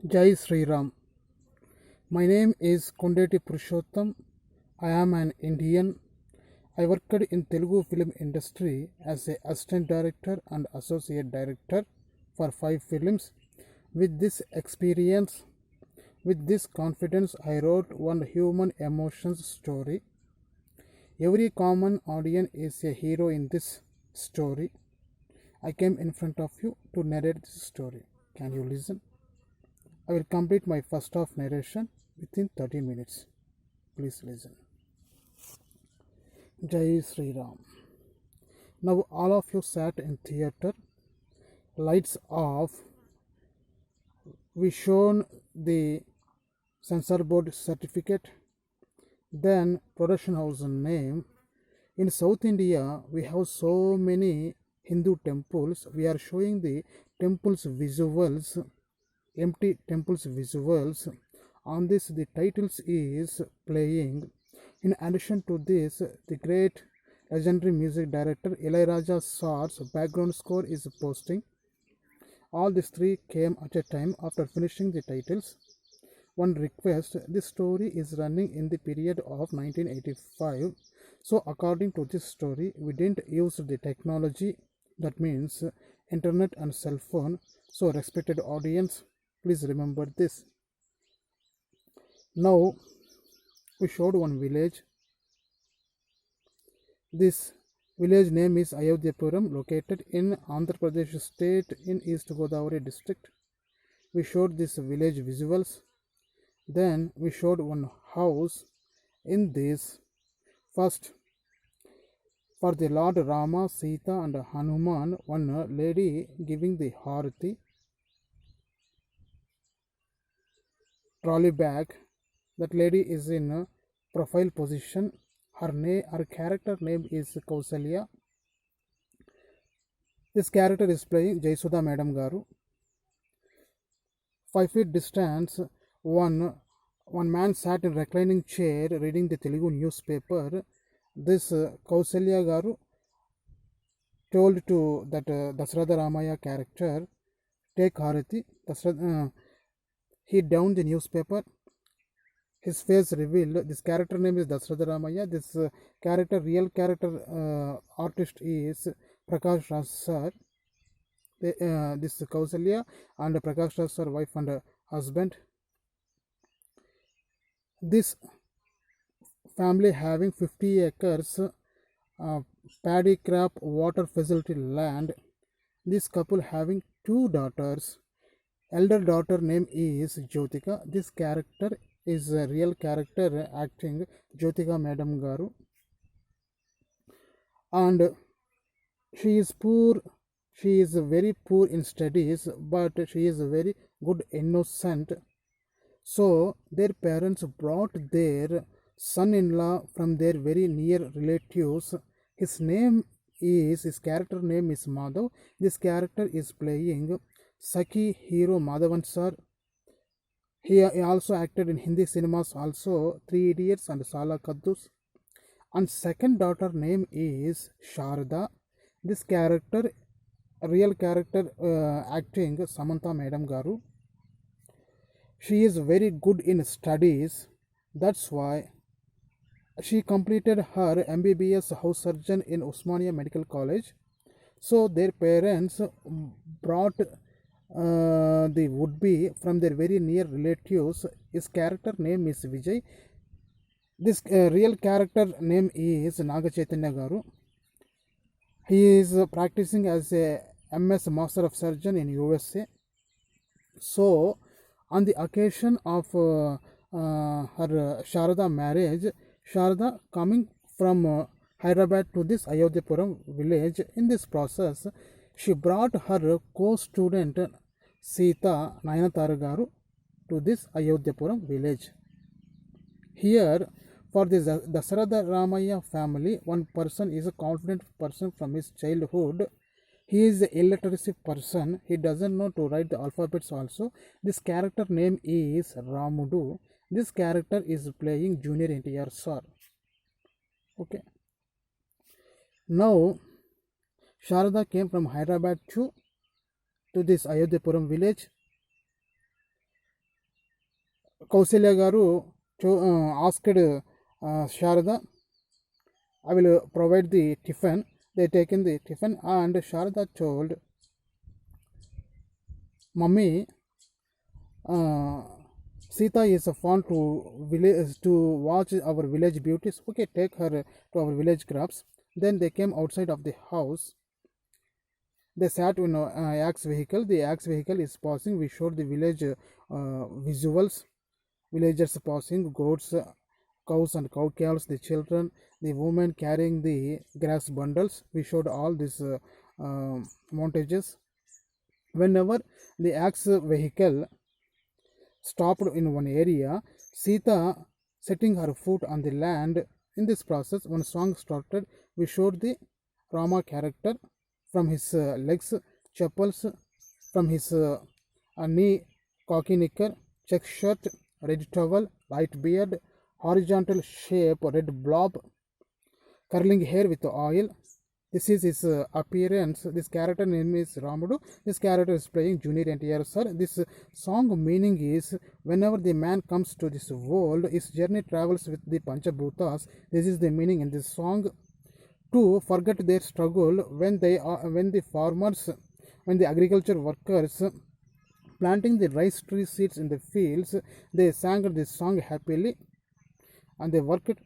Jai Sri Ram. My name is Kondeti Purushottam. I am an Indian. I worked in Telugu film industry as a assistant director and associate director for 5 films. With this experience, with this confidence, I wrote one human emotions story. Every common audience is a hero in this story. I came in front of you to narrate this story. Can you listen? I will complete my first half narration within 30 minutes. Please listen. Jai Sri Ram. Now all of you sat in theater, lights off. We shown the censor board certificate, then production house name. In South India, we have so many Hindu temples. We are showing the temples visuals, empty temples visuals. On this, the titles is playing. In addition to this, the great legendary music director Ilayaraja Sar's background score is posting. All these three came at a time after finishing the titles. One request: this story is running in the period of 1985. So according to this story, we didn't use the technology, that means internet and cell phone. So respected audience, please remember this. Now we showed one village. This village name is Ayodhyapuram, located in Andhra Pradesh state in East Godavari district. We showed this village visuals. Then we showed one house. In this, first, for the Lord Rama, Sita and Hanuman, one lady giving the Harati, trolley bag. That lady is in profile position. Her character name is Kausalya. This character is playing Jaisuda Madam Garu. 5 feet distance, one man sat in reclining chair reading the Telugu newspaper. This Kausalya Garu told to that Dasratha Ramaya character, take Harati. He downed the newspaper. His face revealed. This character name is Dasratha Ramaya. This real character artist is Prakash Raj sir. This Kausalya and Prakash Raj sir, wife and husband. This family having 50 acres paddy crop water facility land. This couple having 2 daughters. Elder daughter name is Jyotika. This character is a real character acting Jyotika Madam Garu. And she is poor. She is very poor in studies, but she is very good innocent. So their parents brought their son-in-law from their very near relatives. His character name is Madhav. This character is playing Saki hero Madhavan sir. He also acted in Hindi cinemas also, Three Idiots and Sala Kaddus. And second daughter name is Sharda. This character, real character acting Samantha Madam Garu. She is very good in studies. That's why she completed her MBBS house surgeon in Osmania Medical College. So their parents brought the would-be from their very near relatives. His character name is Vijay. This real character name is Naga Chaitanya Garu. He is practicing as a MS Master of Surgeon in USA. So on the occasion of her Sharada marriage, Sharada coming from Hyderabad to this Ayodhyapuram village. In this process, she brought her co-student Sita Nayanatara Garu to this Ayodhyapuram village. Here, for the Dasratha Ramaya family, one person is a confident person from his childhood. He is an illiteracy person. He doesn't know to write the alphabets also. This character name is Ramudu. This character is playing Junior NTR sir. Okay. Now, Sharada came from Hyderabad to this Ayodhyapuram village. Kausalya garu asked Sharada, I will provide the tiffin. They taken the tiffin and Sharada told, Mummy, uh, Sita is fond to watch our village beauties. Okay, take her to our village crops. Then they came outside of the house. They sat in an axe vehicle. The axe vehicle is passing. We showed the village visuals. Villagers passing, goats, cows and cow calves, the children, the women carrying the grass bundles. We showed all these montages. Whenever the axe vehicle stopped in one area, Sita setting her foot on the land. In this process, one song started. We showed the Rama character from his legs, chappals, from his knee, cocky knicker, check shirt, red towel, light beard, horizontal shape, red blob, curling hair with oil. This is his appearance. This character name is Ramudu. This character is playing Junior NTR sir. This song meaning is whenever the man comes to this world, his journey travels with the Panchabhutas. This is the meaning in this song. To forget their struggle when the farmers, when the agriculture workers planting the rice tree seeds in the fields, they sang this song happily and they worked.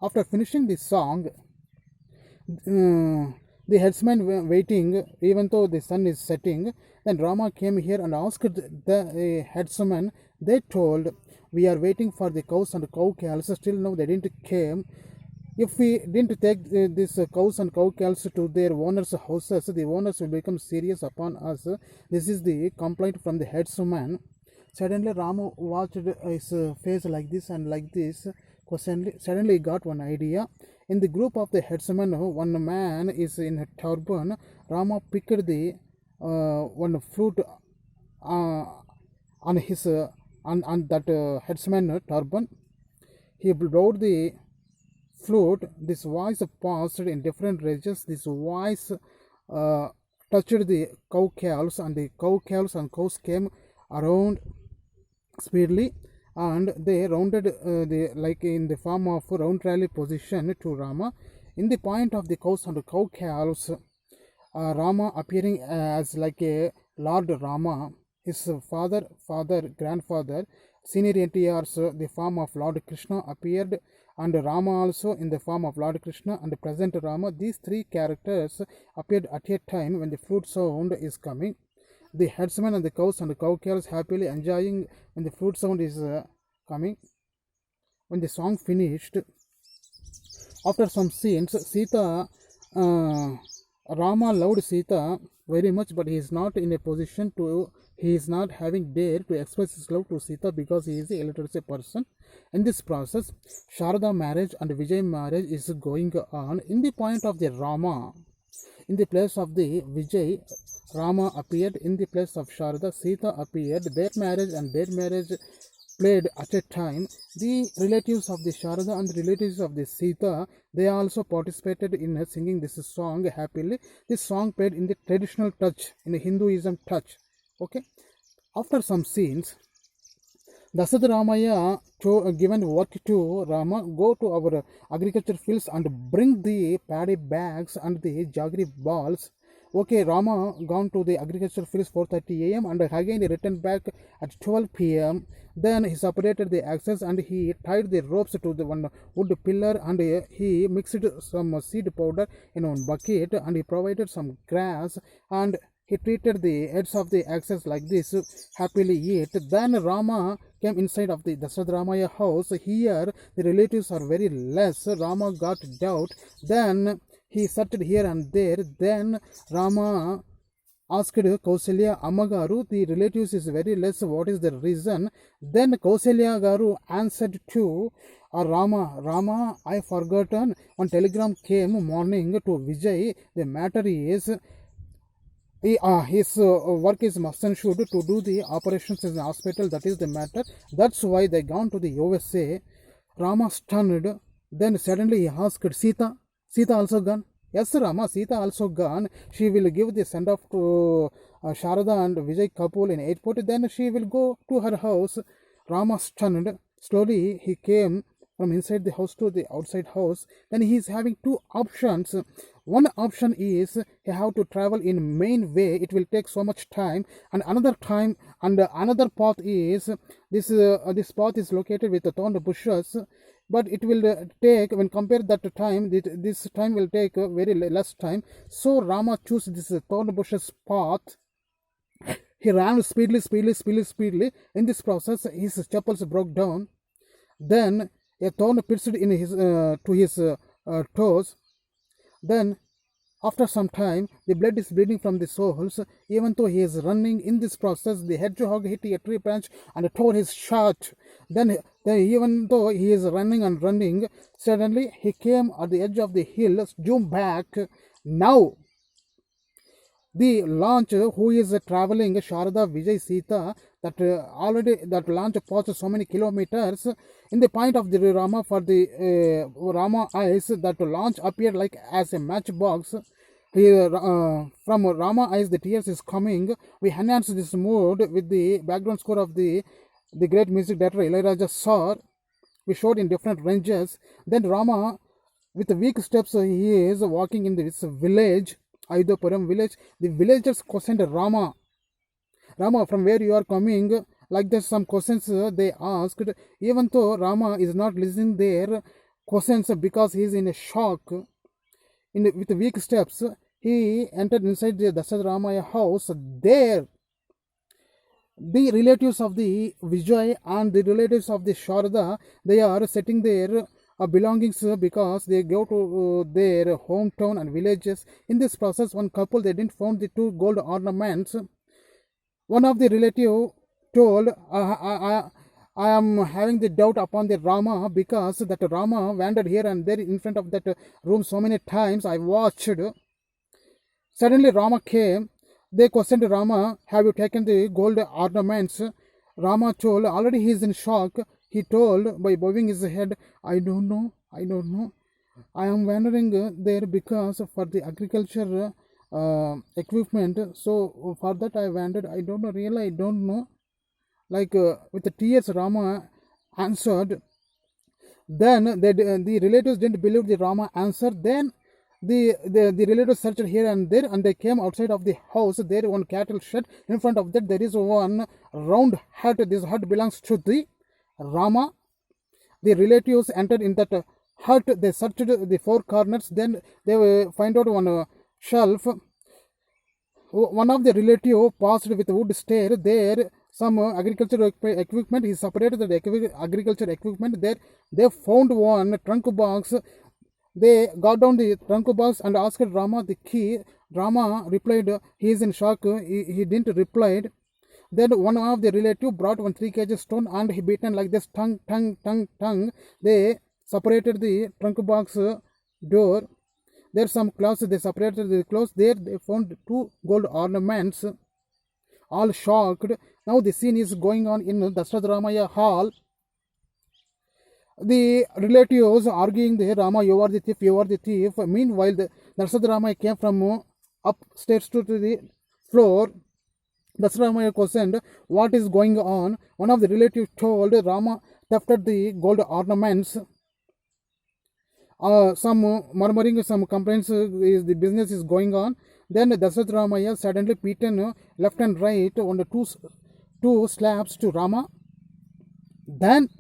After finishing the song, the headsman were waiting even though the sun is setting. Then Rama came here and asked the headsman. They told, we are waiting for the cows and cow calves. Still now they didn't came. If we didn't take these cows and cow calves to their owners' houses, the owners will become serious upon us. This is the complaint from the headsman. Suddenly Rama watched his face like this and like this. Suddenly he got one idea. In the group of the headsmen, one man is in a turban. Rama picked the one flute on his on that headsman turban. He blowed the flute. This voice passed in different ranges. This voice touched the cow calves, and the cow calves and cows came around speedily, and they rounded the like in the form of round rally position to Rama. In the point of the cows and the cow calves, Rama appearing as like a Lord Rama. His grandfather, senior NTR's the form of Lord Krishna appeared, and Rama also in the form of Lord Krishna and the present Rama. These three characters appeared at a time when the flute sound is coming. The herdsmen and the cows and the cow calves happily enjoying when the flute sound is coming. When the song finished, after some scenes, Rama loved Sita very much, but he is not in a position to, he is not having dare to express his love to Sita because he is a illiterate person. In this process, Sharada marriage and Vijay marriage is going on. In the point of the Rama, in the place of the Vijay, Rama appeared. In the place of Sharada, Sita appeared. Their marriage and their marriage played at a time. The relatives of the Sharada and the relatives of the Sita, they also participated in singing this song happily. This song played in the traditional touch, in the Hinduism touch. Okay. After some scenes, Dasad Ramaya given work to Rama, go to our agriculture fields and bring the paddy bags and the jaggery balls. Okay, Rama gone to the agriculture fields 4:30 a.m. and again he returned back at 12 p.m. Then he separated the axes and he tied the ropes to the one wood pillar, and he mixed some seed powder in one bucket, and he provided some grass, and he treated the heads of the axes like this, happily eat. Then Rama came inside of the Dasharatha Ramaya house. Here the relatives are very less. Rama got doubt. Then he searched here and there. Then Rama asked Kausalya, Ammagaru, the relatives is very less. What is the reason? Then Kausalya Garu answered to Rama, I forgotten. One telegram came morning to Vijay. The matter is, his work is must and should to do the operations in the hospital. That is the matter. That's why they gone to the USA. Rama stunned. Then suddenly he asked Sita. Sita also gone? Yes, Rama. Sita also gone. She will give the send off to Sharada and Vijay Kapoor in airport. Then she will go to her house. Rama stunned. Slowly he came from inside the house to the outside house. Then he is having two options. One option is he have to travel in main way. It will take so much time. And another time, and another path is this path is located with the thorn bushes. But it will take, when compared that time, this time will take very less time. So Rama choose this thorn bushes path. He ran speedily. In this process, his chapels broke down. Then a thorn pierced in his to his toes. Then, after some time, the blood is bleeding from the soles. Even though he is running in this process, the hedgehog hit a tree branch and tore his shirt. Then even though he is running and running, suddenly he came at the edge of the hill, zoomed back. Now the launch who is traveling Sharada Vijay Sita, that already that launch passed so many kilometers. In the point of the Rama, for the Rama eyes, that launch appeared like as a matchbox. From Rama eyes the tears is coming. We enhance this mood with the background score of the great music director Ilayaraja Sir. We showed in different ranges. Then Rama, with weak steps, he is walking in this village, Ayudapuram village. The villagers questioned Rama, from where you are coming? Like that, some questions they asked. Even though Rama is not listening their questions because he is in a shock. With weak steps, he entered inside the Dasharatha Ramaya house. There, the relatives of the Vijay and the relatives of the Sharada, they are setting their belongings because they go to their hometown and villages. In this process, one couple, they didn't find the two gold ornaments. One of the relative told, I am having the doubt upon the Rama because that Rama wandered here and there in front of that room so many times. I watched. Suddenly Rama came. They questioned Rama, have you taken the gold ornaments? Rama told, already he is in shock. He told by bowing his head, I don't know. I am wandering there because for the agriculture equipment. So for that I wandered. I don't know, really, I don't know. Like with the tears, Rama answered. Then the relatives didn't believe the Rama answer. Then the relatives searched here and there, and they came outside of the house. There one cattle shed. In front of that there is one round hut. This hut belongs to the Rama. The relatives entered in that hut. They searched the four corners. Then they find out one shelf. One of the relative passed with wood stair. There some agricultural equipment. He separated the agriculture equipment. There they found one trunk box. They got down the trunk box and asked Rama the key. Rama replied he is in shock. He didn't reply. Then one of the relative brought one 3 kg stone and he beaten like this, tongue. They separated the trunk box door. There some clothes. They separated the clothes. There they found 2 gold ornaments. All shocked. Now the scene is going on in Dasharatha Ramaya hall. The relatives arguing there, Rama, you are the thief. Meanwhile, the Dasharatha Ramaya came from upstairs to the floor. Dasharatha Ramaya questioned what is going on. One of the relatives told Rama thefted the gold ornaments. Some murmuring, some complaints, the business is going on. Then Dasharatha Ramaya suddenly beaten left and right on the two slaps to Rama. Then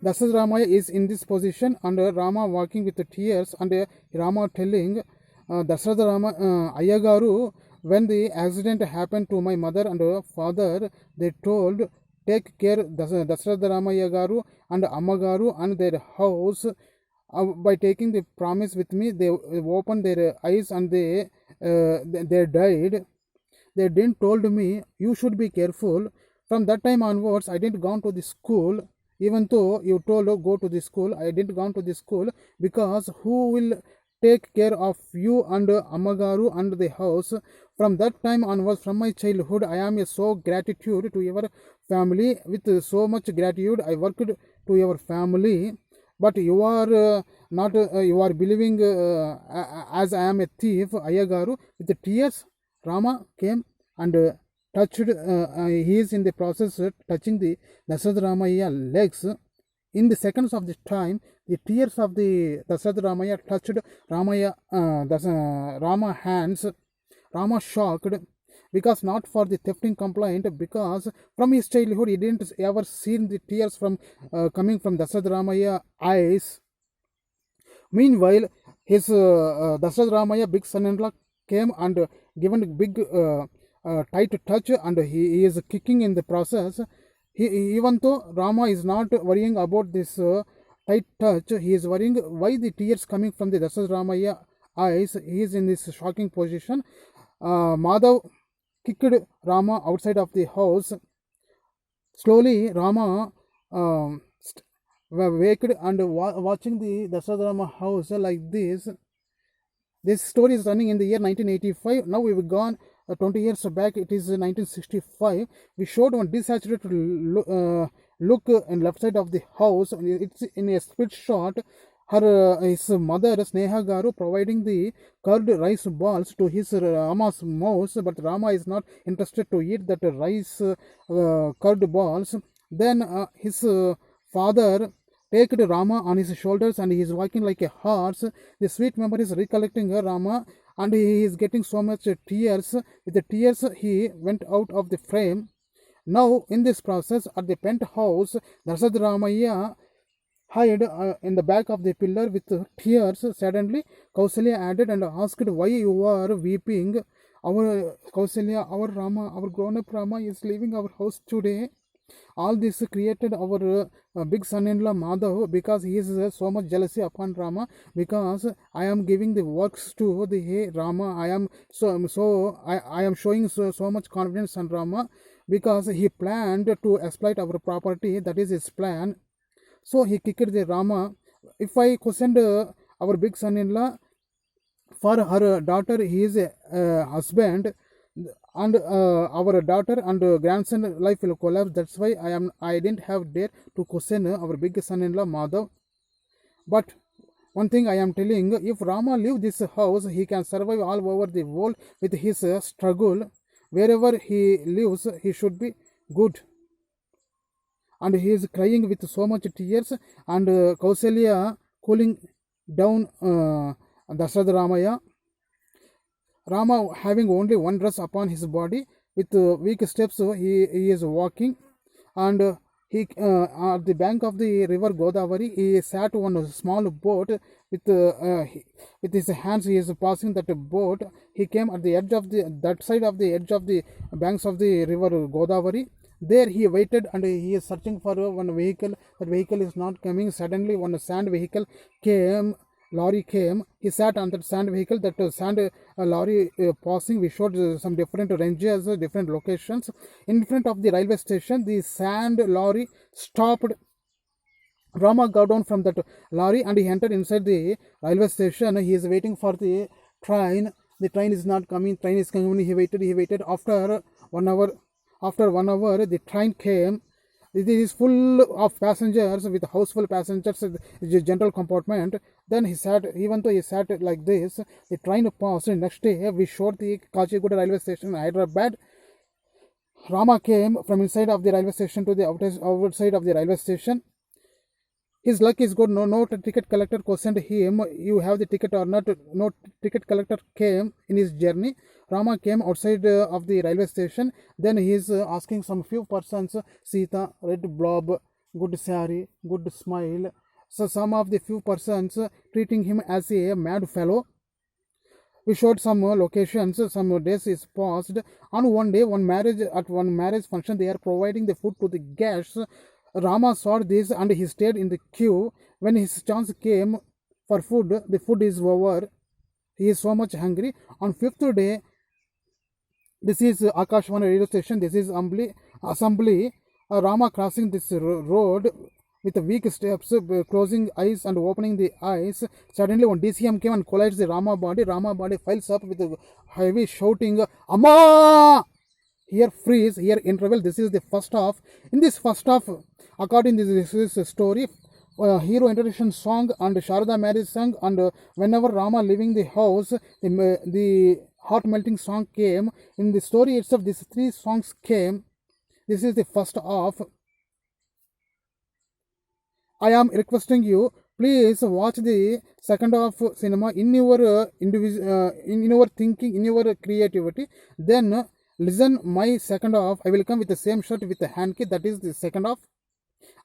Dasharatha Ramaya is in this position and Rama walking with the tears and Rama telling Dasharatha Rama Ayyagaru, when the accident happened to my mother and father, they told take care Dasharatha Ramaya Garu and Ammagaru and their house. By taking the promise with me, they opened their eyes and they died. They didn't told me you should be careful. From that time onwards, I didn't gone to the school. Even though you told go to the school, I didn't gone to the school because who will take care of you and Ammagaru and the house? From that time onwards, from my childhood, I am so gratitude to your family. With so much gratitude, I worked to your family. But you are not, you are believing as I am a thief, Ayyagaru. With the tears, Rama came and touched. He is in the process touching the Dasharatha Ramaya legs. In the seconds of the time, the tears of the Dasharatha Ramaya touched Rama hands. Rama shocked because not for the thefting complaint, because from his childhood he didn't ever seen the tears from coming from Dasharatha Ramaya eyes. Meanwhile, his Dasharatha Ramaya big son-in-law came and given a big tight touch, and he is kicking in the process. Even though Rama is not worrying about this tight touch, he is worrying why the tears coming from the Dasharatha Ramaya eyes. He is in this shocking position. Madhav kicked Rama outside of the house. Slowly, Rama waked and watching the Dasharatha Rama house like this. This story is running in the year 1985. Now we've gone 20 years back. It is 1965. We showed one desaturated look in left side of the house. It's in a split shot. His mother Sneha Garu providing the curd rice balls to his Rama's mouse, but Rama is not interested to eat that rice curd balls. Then his father take Rama on his shoulders and he is walking like a horse. The sweet memory is recollecting Rama, and he is getting so much tears. With the tears, he went out of the frame. Now, in this process, at the penthouse, Dasharatha Ramaya hid in the back of the pillar with tears. Suddenly, Kausalya added and asked, "Why you are weeping? Our Kausalya, our Rama, our grown-up Rama is leaving our house today." All this created our big son-in-law Madhav, because he is so much jealousy upon Rama, because I am giving the works to the hey Rama. I am I am showing so much confidence on Rama, because he planned to exploit our property. That is his plan. So he kicked the Rama. If I questioned our big son-in-law, for her daughter he is a husband, and our daughter and grandson life will collapse. That's why I didn't have dare to question our big son-in-law Madhav. But one thing I am telling, if Rama leave this house, he can survive all over the world with his struggle. Wherever he lives, he should be good. And he is crying with so much tears, and Kausalya cooling down Dasharatha Ramaya. Rama having only one dress upon his body, with weak steps he is walking, and he at the bank of the river Godavari he sat on a small boat with his hands. He is passing that boat. He came at the edge of that side of the edge of the banks of the river Godavari. There he waited and he is searching for one vehicle. That vehicle is not coming. Suddenly one sand vehicle came. Lorry came. He sat on that sand vehicle. That sand lorry passing. We showed some different ranges, different locations. In front of the railway station, the sand lorry stopped. Rama got down from that lorry and he entered inside the railway station. He is waiting for the train. The train is not coming. Train is coming. He waited. After 1 hour. After 1 hour, the train came. It is full of passengers, with houseful passengers, the general compartment. Then he sat, even though he sat like this, the train passed. Next day, we showed the Kachiguda railway station in Hyderabad. Rama came from inside of the railway station to the outside of the railway station. His luck is good. No ticket collector questioned him, "You have the ticket or not?" No ticket collector came in his journey. Rama came outside of the railway station. Then he is asking some few persons, Sita, red blob, good sari, good smile. So some of the few persons treating him as a mad fellow. We showed some locations. Some days is passed. On one day, at one marriage function, they are providing the food to the guests. Rama saw this and he stayed in the queue. When his chance came for food, the food is over. He is so much hungry. On fifth day, this is Akashvani radio station. This is assembly. Rama crossing this road with weak steps, closing eyes and opening the eyes. Suddenly, one DCM came and collides the Rama body. Rama body files up with heavy shouting, "Amma!" Here freeze, here interval. This is the first half. In this first half, according to this is a story, hero introduction song and Sharada marriage song, and whenever Rama leaving the house, the heart melting song came. In the story itself, these three songs came. This is the first half. I am requesting you, please watch the second half cinema in your in your thinking, in your creativity. Then listen my second half. I will come with the same shot with the hand key. That is the second half.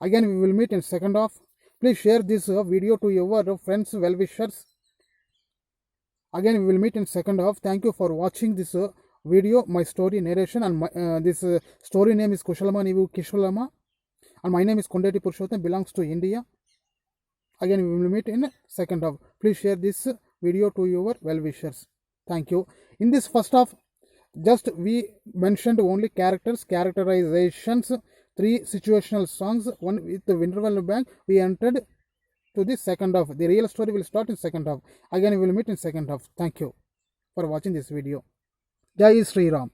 Again, we will meet in second half. Please share this video to your friends, well-wishers. Again, we will meet in second half. Thank you for watching this video, my story narration, and this story name is Kushalama Nivu Kishalama, and my name is Kondeti Purushottam, belongs to India. Again, we will meet in second half. Please share this video to your well-wishers. Thank you. In this first half, just we mentioned only characters, characterizations, 3 situational songs, one with the interval bank. We entered to the second half. The real story will start in second half. Again, we will meet in second half. Thank you for watching this video. Jai Sri Ram.